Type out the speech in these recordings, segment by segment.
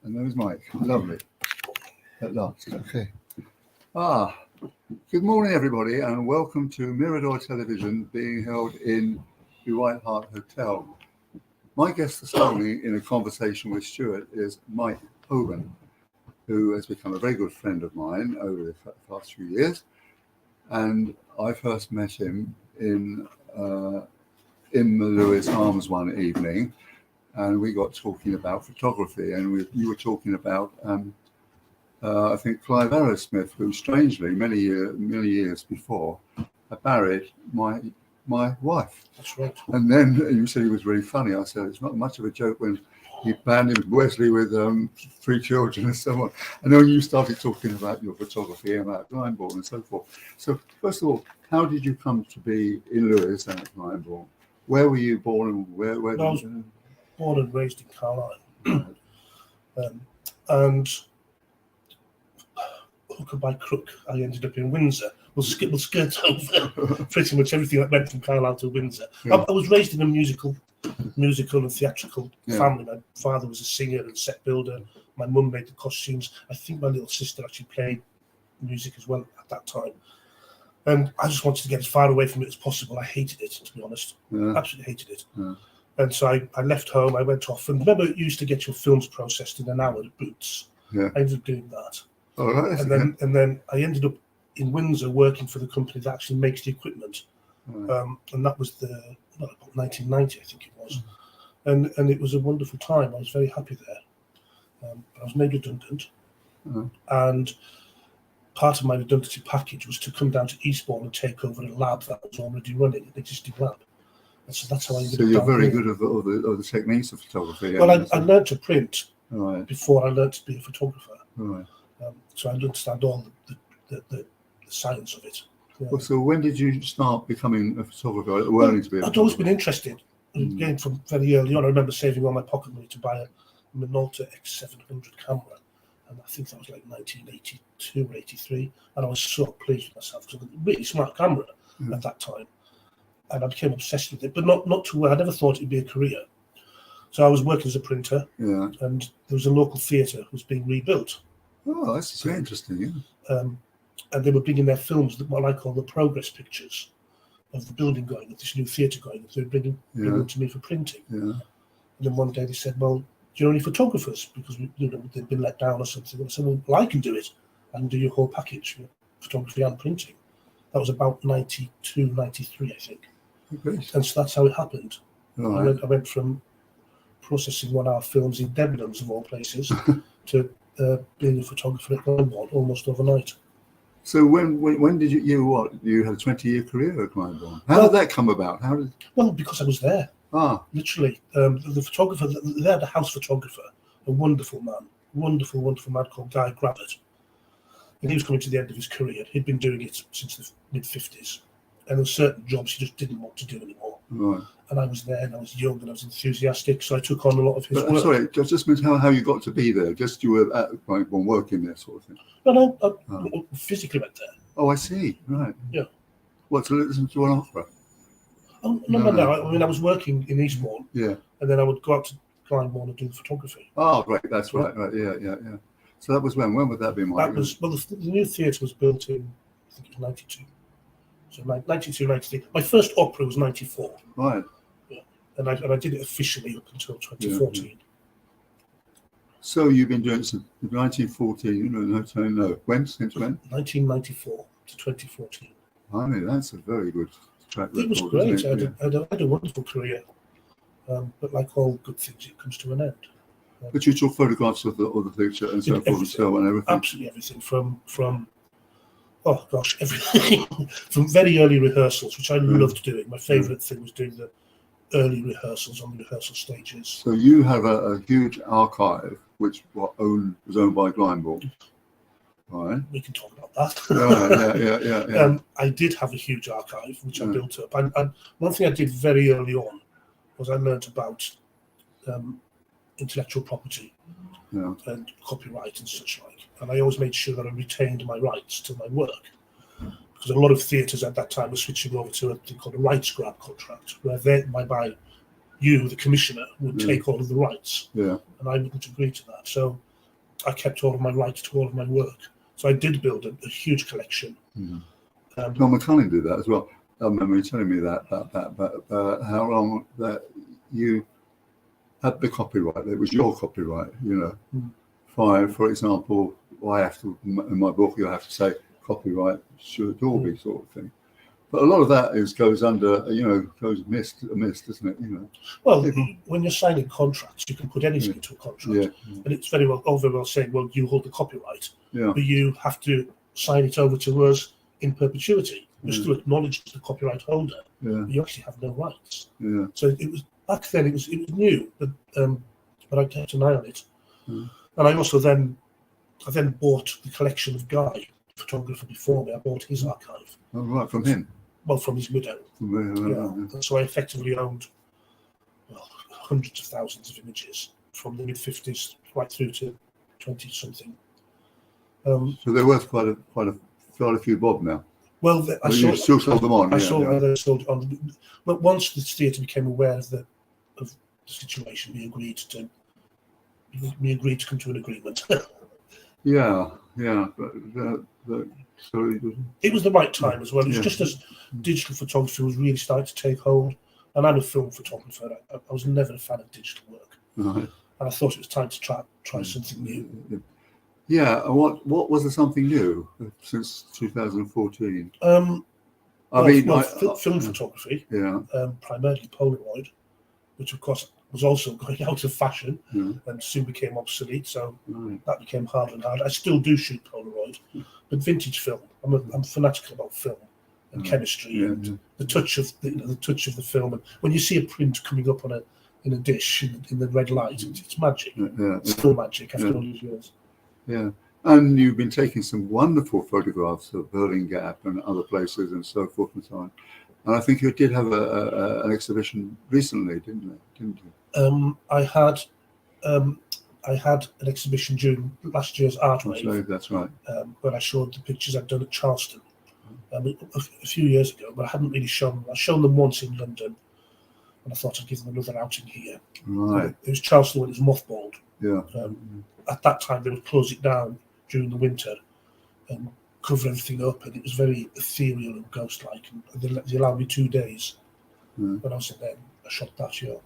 And there's Mike. Lovely. At last. Okay. Good morning, everybody, and welcome to Mirador Television, being held in the White Hart Hotel. My guest this morning, in a conversation with Stewart, is Mike Holman, who has become a very good friend of mine over the past few years. And I first met him in the Lewis Arms one evening, and we got talking about photography, and you were talking about I think Clive Arrowsmith, who strangely many years before had married my wife. That's right. And then you said he was really funny. I said it's not much of a joke when he banned him Wesley with 3 children and so on. And then you started talking about your photography and about Glyndebourne and so forth. So first of all, how did you come to be in Lewis and at Glyndebourne? Where were you born and where I was born and raised in Carlisle. And hook or by crook, I ended up in Windsor. We'll skirt over pretty much everything that went from Carlisle to Windsor. Yeah. I was raised in a musical and theatrical family. My father was a singer and set builder. My mum made the costumes. I think my little sister actually played music as well at that time. And I just wanted to get as far away from it as possible. I hated it, to be honest. Absolutely hated it. And so I left home. I went off. And remember, you used to get your films processed in an hour at Boots. I ended up doing that. All right. And then I ended up in Windsor working for the company that actually makes the equipment. And that was about 1990, I think it was. And it was a wonderful time. I was very happy there. I was made redundant. And part of my redundancy package was to come down to Eastbourne and take over a lab that was already running, an existing lab. And so that's how I ended up. So you're very good at all the techniques of photography. Well, I learned to print right. before I learned to be a photographer. Right. So I understand all the science of it. Well, so when did you start becoming a photographer? Learning to be a I'd always been interested. Again, from very early on, I remember saving all my pocket money to buy a Minolta X700 camera. And I think that was like 1982 or 83. And I was so pleased with myself because it was a really smart camera at that time. And I became obsessed with it, but not to where I never thought it'd be a career. So I was working as a printer, and there was a local theatre was being rebuilt. Oh, that's very interesting, And they were bringing their films, what I call the progress pictures of the building going, of this new theatre going. So they were bringing them to me for printing. And then one day they said, well, do you know any photographers? Because they'd been let down or something. And I said, well, I can do it. I can do your whole package, photography and printing. That was about 92, 93, I think. Great. And so that's how it happened. Right. I went from processing 1-hour films in Debenhams, of all places, to being a photographer at Glyndebourne almost overnight. So when did you had a 20-year career at Glyndebourne? How did that come about? Well, because I was there. Literally, the photographer, they had a house photographer, a wonderful man called Guy Grabbert. And he was coming to the end of his career. He'd been doing it since the mid-50s. And there were certain jobs he just didn't want to do anymore. Right. And I was there, and I was young, and I was enthusiastic, so I took on a lot of his work. Sorry, just meant how you got to be there. Just you were at Glyndebourne working there, sort of thing. No, I physically went there. Oh, I see. Right. Yeah. What, to listen to an opera? Oh, no. I mean, I was working in Eastbourne. Yeah. And then I would go out to Glyndebourne and do the photography. Oh, right. That's right. Right. Yeah. So that was when? When would that be, Mike? That was, well, the new theatre was built in, I think it was 92. So 92, 93. My first opera was 94. Right. Yeah. And I did it officially up until 2014. Yeah. So you've been doing it since 1914, no. Since when? 1994 to 2014. I mean, that's a very good track record. It was great. I had a wonderful career. But like all good things, it comes to an end. But you took photographs of the picture and so forth and so on, everything? Absolutely everything. From everything. From very early rehearsals, which I loved doing. My favourite thing was doing the early rehearsals on the rehearsal stages. So you have a huge archive, which was owned by Glyndebourne, right? We can talk about that. Yeah. I did have a huge archive, which I built up. And one thing I did very early on was I learned about intellectual property and copyright and such like. And I always made sure that I retained my rights to my work. Because a lot of theatres at that time were switching over to a thing called a rights grab contract, where you, the commissioner, would take all of the rights. Yeah. And I wouldn't agree to that. So I kept all of my rights to all of my work. So I did build a huge collection. John McCullin did that as well. I remember you telling me that how long that you had the copyright. It was your copyright, For example, I have to, in my book, you'll have to say copyright Stewart Dalby sort of thing. But a lot of that goes under, goes missed, doesn't it? Well, when you're signing contracts, you can put anything into a contract. And it's very well saying, well, you hold the copyright, but you have to sign it over to us in perpetuity. You still acknowledge the copyright holder, but you actually have no rights. So it was back then. It was new, but I kept an eye on it. And I also then bought the collection of Guy, photographer before me. I bought his archive. Oh, right, from him. Well, from his widow. And so I effectively owned hundreds of thousands of images from the mid-50s right through to 20-something. So they're worth quite a few bob now. Well, you still sold them on. I saw they sold on. But once the theatre became aware of the situation, we agreed to come to an agreement. It was the right time as well. It was just as digital photography was really starting to take hold, and I'm a film photographer. I was never a fan of digital work, and I thought it was time to try something new. Yeah, what was there something new since 2014? Film photography, primarily Polaroid, which of course was also going out of fashion and soon became obsolete. So that became harder and harder. I still do shoot Polaroid, but vintage film. I'm fanatical about film and chemistry and the touch of the film. And when you see a print coming up in a dish in the red light, it's magic. It's still magic after all these years. Yeah, and you've been taking some wonderful photographs of Berlin Gap and other places and so forth and so on. And I think you did have an exhibition recently, didn't you? I had an exhibition during last year's Art Wave. That's right. Where I showed the pictures I'd done at Charleston a few years ago, but I hadn't really shown them. I'd shown them once in London, and I thought I'd give them another outing here. Right. It was Charleston when it was mothballed. Yeah. At that time, they would close it down during the winter and cover everything up, and it was very ethereal and ghost-like. And they allowed me 2 days. When I was in there, I shot that year.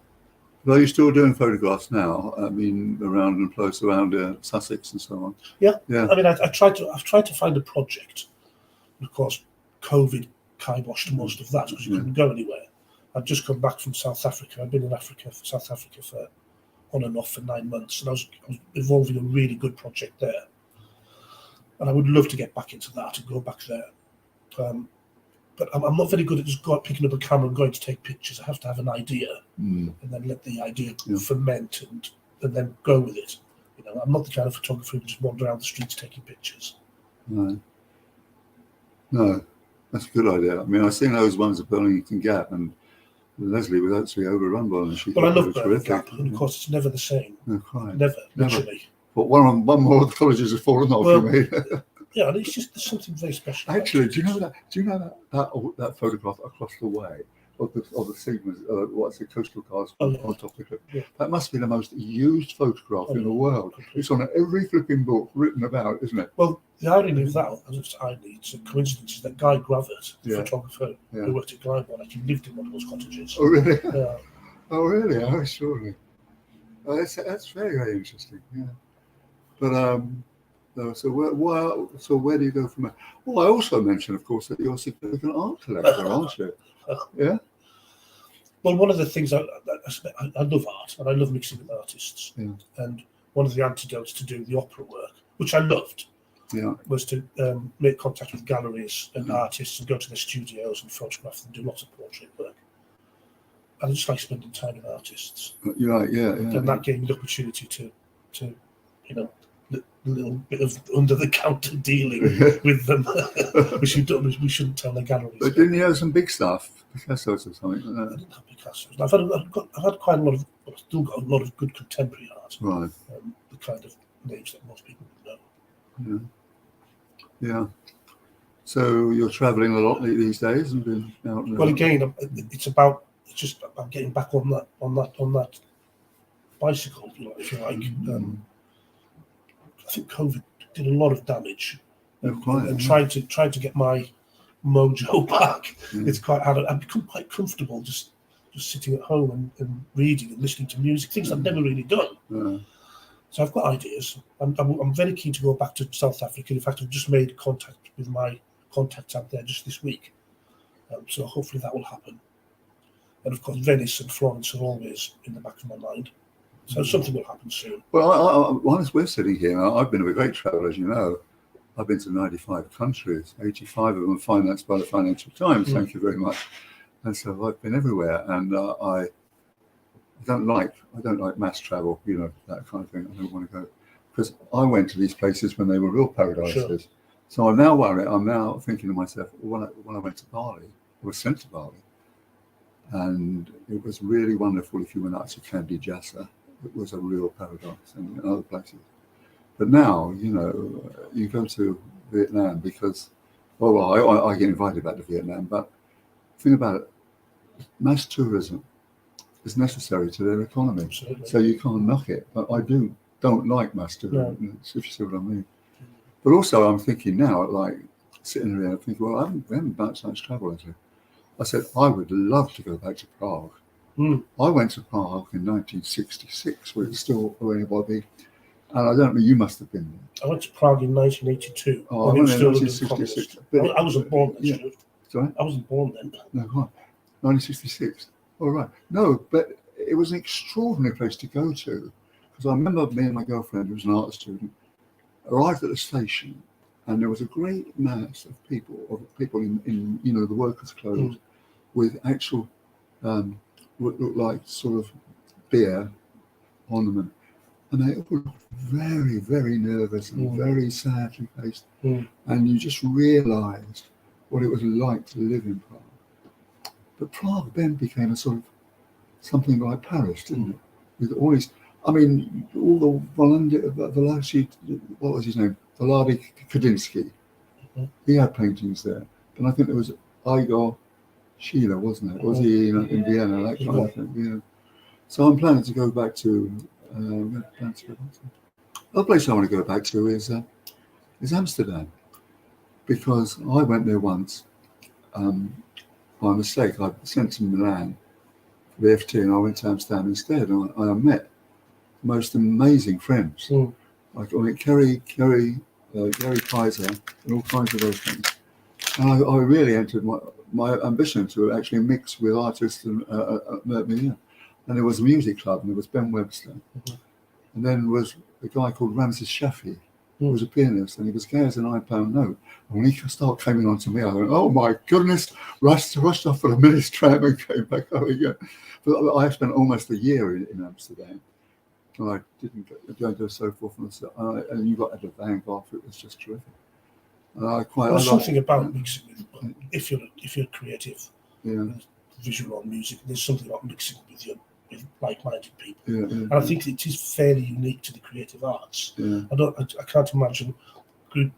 Well, you're still doing photographs now. I mean, around and close around Sussex and so on. Yeah. I mean, I've tried to find a project. Of course, COVID kiboshed most of that because you couldn't go anywhere. I'd just come back from South Africa. I'd been in South Africa for on and off for 9 months, and I was involving a really good project there. And I would love to get back into that and go back there. But I'm not very good at just picking up a camera and going to take pictures. I have to have an idea and then let the idea ferment and then go with it. I'm not the kind of photographer who just wander around the streets taking pictures. No, that's a good idea. I mean, I've seen those ones at Burlington Gap, and Leslie was actually overrun by them. But I love Burlington Gap, and of course it's never the same. No, quite. Never. Literally. But one more of the colleges has fallen off for me. Yeah, and it's just there's something very special. Actually, do you know that photograph across the way of the Sigmas, what's the coastal cars on top of it? Yeah. That must be the most used photograph in the world. Completely. It's on every flipping book written about, isn't it? Well, the irony of that, it's a coincidence, is that Guy Gravett, the photographer who worked at Glyndebourne, actually lived in one of those cottages. Oh, really? Yeah. Oh, really? Oh, surely. That's very, very interesting. Yeah. But so where do you go from there? Well, I also mentioned, of course, that you're a significant art collector, aren't you? Yeah. Well, one of the things I love art, and I love mixing with artists. Yeah. And one of the antidotes to do the opera work, which I loved, was to make contact with galleries and artists and go to their studios and photograph them, do lots of portrait work. I just like spending time with artists. You're right, yeah. And that gave me the opportunity to the little bit of under the counter dealing with them, which we shouldn't tell the galleries. But didn't you have some big stuff, Picasso's or something like I that? didn't have Picasso's. I've had quite a lot of, I've still got a lot of good contemporary art. Right. The kind of names that most people would know. Yeah. So you're travelling a lot these days and been out. Well, again, it's just about getting back on that bicycle, if you like. I think COVID did a lot of damage, and trying to get my mojo back. It's I've become quite comfortable just sitting at home and reading and listening to music, things I've never really done. So I've got ideas. I'm very keen to go back to South Africa. In fact, I've just made contact with my contacts out there just this week. So hopefully that will happen. And of course, Venice and Florence are always in the back of my mind. So something will happen soon. Well, whilst we're sitting here, I've been a great traveller, as you know. I've been to 95 countries, 85 of them financed by the Financial Times. Thank you very much. And so I've been everywhere, and I don't like mass travel, that kind of thing. I don't want to go because I went to these places when they were real paradises. Sure. So I'm now thinking to myself, when I went to Bali, I was sent to Bali, and it was really wonderful. If you went out to Kandy Jasa, it was a real paradise, and other places. But now, you go to Vietnam because, I get invited back to Vietnam, but the thing about it, mass tourism is necessary to their economy. Absolutely. So you can't knock it. But I don't like mass tourism, if you see what I mean. But also I'm thinking now, like sitting there thinking, well, we haven't done so much travel, actually. I said, I would love to go back to Prague. I went to Prague in 1966, when it's still anybody. And I don't know, you must have been there. I went to Prague in 1982. Oh, I went in 1966. I wasn't born then. Yeah. Sorry? I wasn't born then. No, right. 1966. All right. No, but it was an extraordinary place to go to. Because I remember me and my girlfriend, who was an art student, arrived at the station, and there was a great mass of people in the workers' clothes, with actual, what looked like sort of beer on them. And they all looked very, very nervous and very sadly faced. And you just realised what it was like to live in Prague. But Prague then became a sort of something like Paris, didn't it? With all these, all the Vladi, what was his name? Vladi Kadinsky. He had paintings there. And I think there was Igor Sheila, wasn't it? Was he in Vienna, that kind of thing? Yeah. So I'm planning to go back to. Another place I want to go back to is Amsterdam, because I went there once by mistake. I sent to Milan for the FT, and I went to Amsterdam instead. And I met the most amazing friends. Kerry Kaiser, and all kinds of those things. And I really entered my ambition to actually mix with artists and met me in. And there was a music club, and there was Ben Webster. And then was a guy called Ramses Shafi, who was a pianist, and he was gay as a £9 note. And when he came on to me, I went, oh my goodness, rushed off for a minute's tram and came back home again. But I spent almost a year in Amsterdam. And I didn't go so forth and you got Edward Van Gogh, it was just terrific. There's something about mixing with, if you're creative, visual or music, there's something about mixing with like-minded people, and I think it is fairly unique to the creative arts. I can't imagine I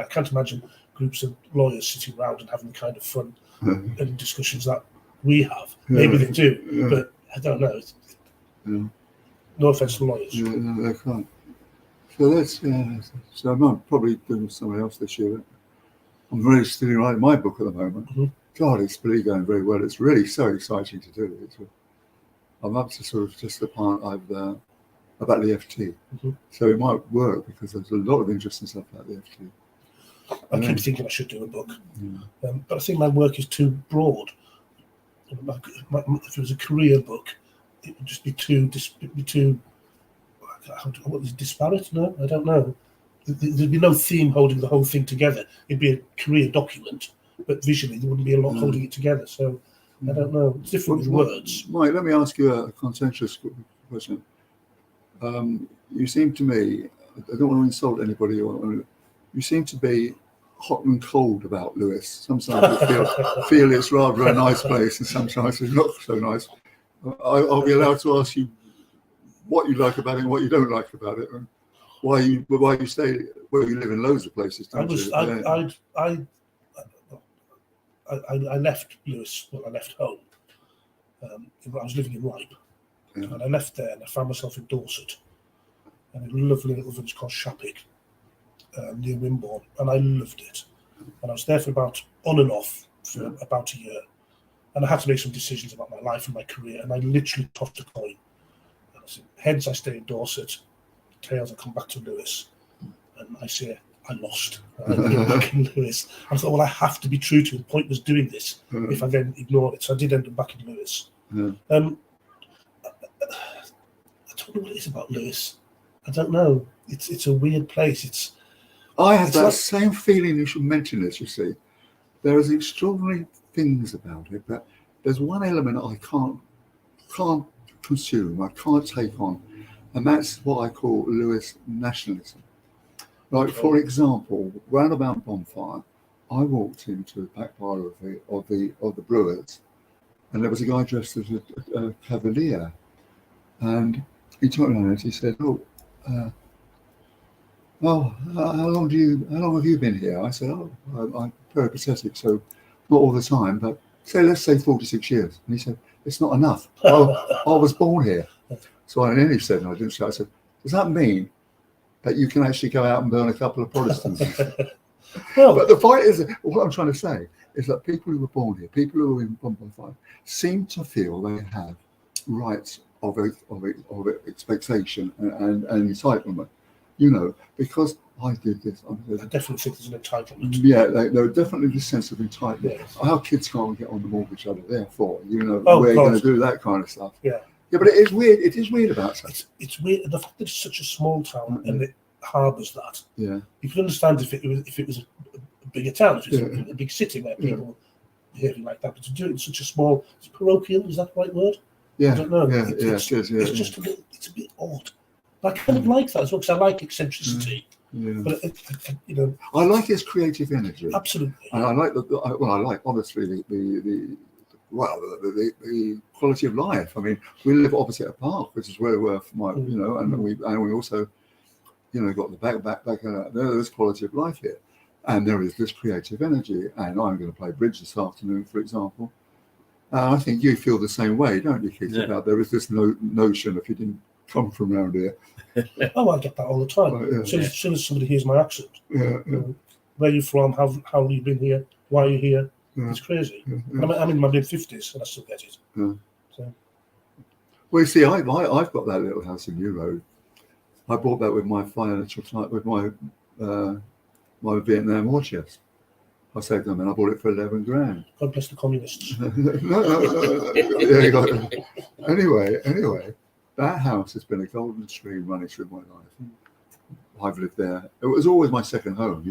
can't imagine groups of lawyers sitting around and having the kind of fun and discussions that we have. Maybe they do, but I don't know. No offense to lawyers. No, they can't. So so I'm probably doing something else this year. I'm really still writing my book at the moment. God, it's really going very well. It's really so exciting to do it. I'm up to sort of just the part about the FT. So it might work because there's a lot of interesting stuff about the FT. I keep thinking I should do a book, but I think my work is too broad. If it was a career book, it would just be too what is disparate? No, I don't know. There'd be no theme holding the whole thing together. It'd be a career document, but visually there wouldn't be a lot holding it together. So I don't know. It's different with words. Mike, let me ask you a contentious question. You seem to me, I don't want to insult anybody, you seem to be hot and cold about Lewis. Sometimes you feel it's rather a nice place, and sometimes it's not so nice. I'll be allowed to ask you what you like about it and what you don't like about it, and why you stay. Well, you live in loads of places, don't you? I left Lewis. Well, I left home. I was living in Ripe, and I left there, and I found myself in Dorset, and a lovely little village called Shappick, near Wimborne, and I loved it. And I was there for on and off for about a year, and I had to make some decisions about my life and my career, and I literally tossed a coin. And I said, heads, I stay in Dorset; tails, I come back to Lewis, and I say, I lost. I ended back in Lewis. I thought, well, I have to be true to it. The point was doing this if I then ignore it. So I did end up back in Lewis. I don't know what it is about Lewis. I don't know. It's a weird place. I had that same feeling. You should mention this. You see, there is extraordinary things about it, but there's one element I can't consume. I can't take on, and that's what I call Lewis nationalism. Like, for example, round about Bonfire, I walked into the back bar of the Brewers, and there was a guy dressed as a cavalier, and he turned around and he said, "Oh, how long have you been here?" I said, "Oh, I'm peripatetic, so not all the time, but let's say 46 years." And he said, "It's not enough. I was born here." So I nearly said, and I didn't say, I said, "Does that mean that you can actually go out and burn a couple of Protestants?" But the point is, what I'm trying to say is that people who were born here, people who are in Bonfire, seem to feel they have rights of expectation and entitlement, because I did this. I definitely think there's an entitlement. Yeah, there's definitely this sense of entitlement. Yes. Our kids can't get on the mortgage over therefore, we're going to do that kind of stuff. Yeah. Yeah, but it is weird. It is weird about that. It's weird. The fact that it's such a small town and it harbours that. Yeah. You could understand if it was a bigger town, if it was a big city where people behaving like that. But to do it in such a small, it's parochial. Is that the right word? Yeah. I don't know. It's just a bit. It's a bit odd. But I kind of like that as well because I like eccentricity. Yeah. But I like its creative energy. Absolutely. And I like I like obviously the quality of life. I mean, we live opposite a park, which is where we were for my, and we also, got the back. There's quality of life here, and there is this creative energy. And I'm going to play bridge this afternoon, for example. I think you feel the same way, don't you, Keith? About there is this notion if you didn't come from around here. Oh, I get that all the time. As soon as somebody hears my accent, where are you from? How long have you been here? Why are you here? It's crazy. I'm in my mid-50s and I still get it. So. Well, you see, I've got that little house in New Road. I bought that with my financial with my Vietnam war chest. I saved them and I bought it for 11 grand. God bless the communists. No. Yeah, you got it. Anyway, that house has been a golden stream running through my life. I've lived there. It was always my second home,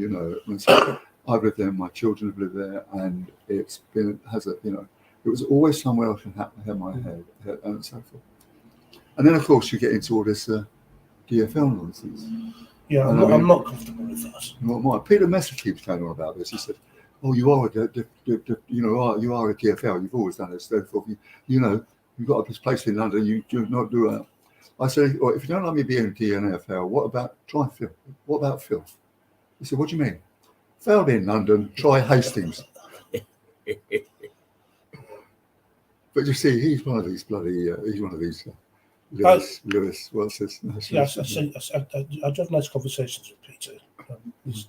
I've lived there, my children have lived there, and it was always somewhere I can have my head and so forth. And then, of course, you get into all this DFL nonsense. Yeah, I'm not comfortable with that. Well, Peter Messer keeps going on about this. He said, "Oh, you are a DFL. You've always done this. Therefore, you've got this place in London. You do not do that." I said, "Well, if you don't like me being a DFL, what about try Phil? What about Phil?" He said, "What do you mean?" "Failed in London, try Hastings." But you see, he's one of these Lewis. What's this? Yes, I do have nice conversations with Peter.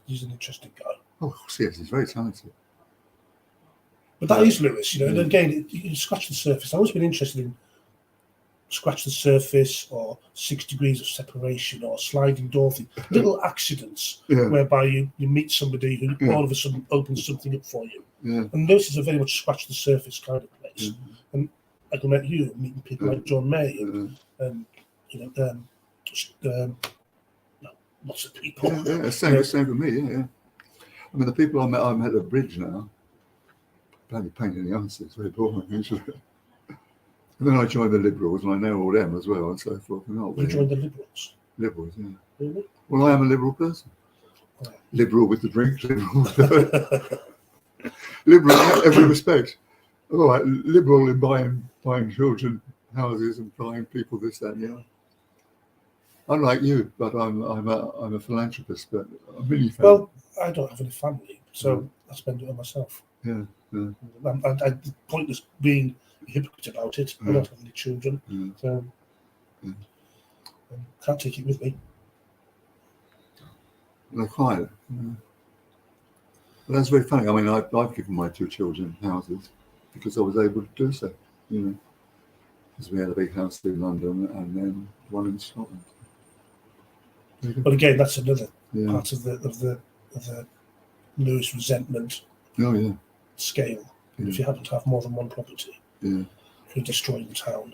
He's an interesting guy. Oh, of course he is. He's very talented. But that is Lewis, And again, you scratch the surface. I've always been interested in scratch the surface or 6 degrees of separation or sliding door thing. Little accidents whereby you meet somebody who all of a sudden opens something up for you. Yeah. And Lewis is a very much scratch the surface kind of place. And like I met you, meeting people like John May and lots of people. Same for me, yeah. I mean, the people I met at the bridge now, bloody pain in the arse. It's very boring, actually. And then I joined the Liberals, and I know all them as well, and so forth. And You joined the Liberals? Liberals, yeah. Really? Well, I am a liberal person. Oh. Liberal with the drink, liberal liberal in every respect. All right, liberal in buying children houses and buying people this, that, and the other. Unlike you, but I'm a philanthropist, but I'm really Well, I don't have any family, so I spend it on myself. yeah. I pointless being a hypocrite about it. I don't have any children, so can't take it with me. They're quiet. Yeah. But that's very funny. I mean, I've given my 2 children houses because I was able to do so, because we had a big house in London and then one in Scotland. But again, that's another part of the Lewis resentment scale. Yeah. If you happen to have more than one property, Yeah. you're destroying the town.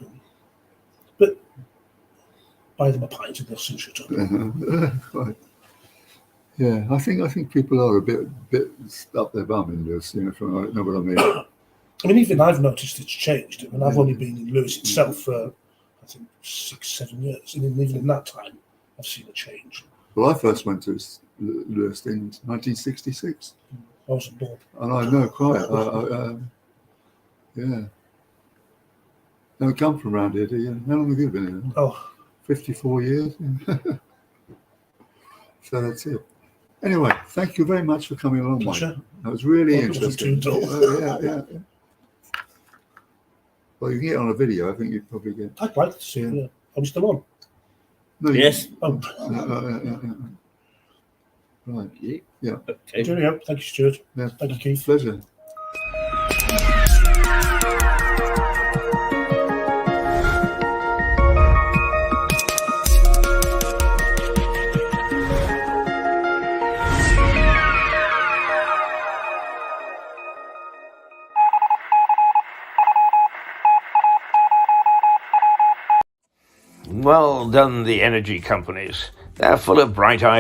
But buy them a pint and they'll soon shut up. Right. Yeah, I think people are a bit up their bum in Lewis, from I know what I mean. I mean, even I've noticed it's changed. I mean, I've only been in Lewis itself for, I think, 6-7 years. And even in that time, I've seen a change. Well, I first went to Lewis in 1966. I wasn't born. And I know quite. Yeah. Don't come from around here, do you? How long have you been here? Oh, 54 years. So that's it. Anyway, thank you very much for coming along, Mike. pleasure. That was really Well, it wasn't interesting. too dull. Yeah. Well, you can get it on a video. I think you'd probably get. I'd like to see it. Yeah. Are we still on? No, Yes. Oh, Right. Yeah. Okay. cheerio. Thank you, Stuart. Yeah. Thank you, Keith. Pleasure. Well done, the energy companies. They're full of bright ideas.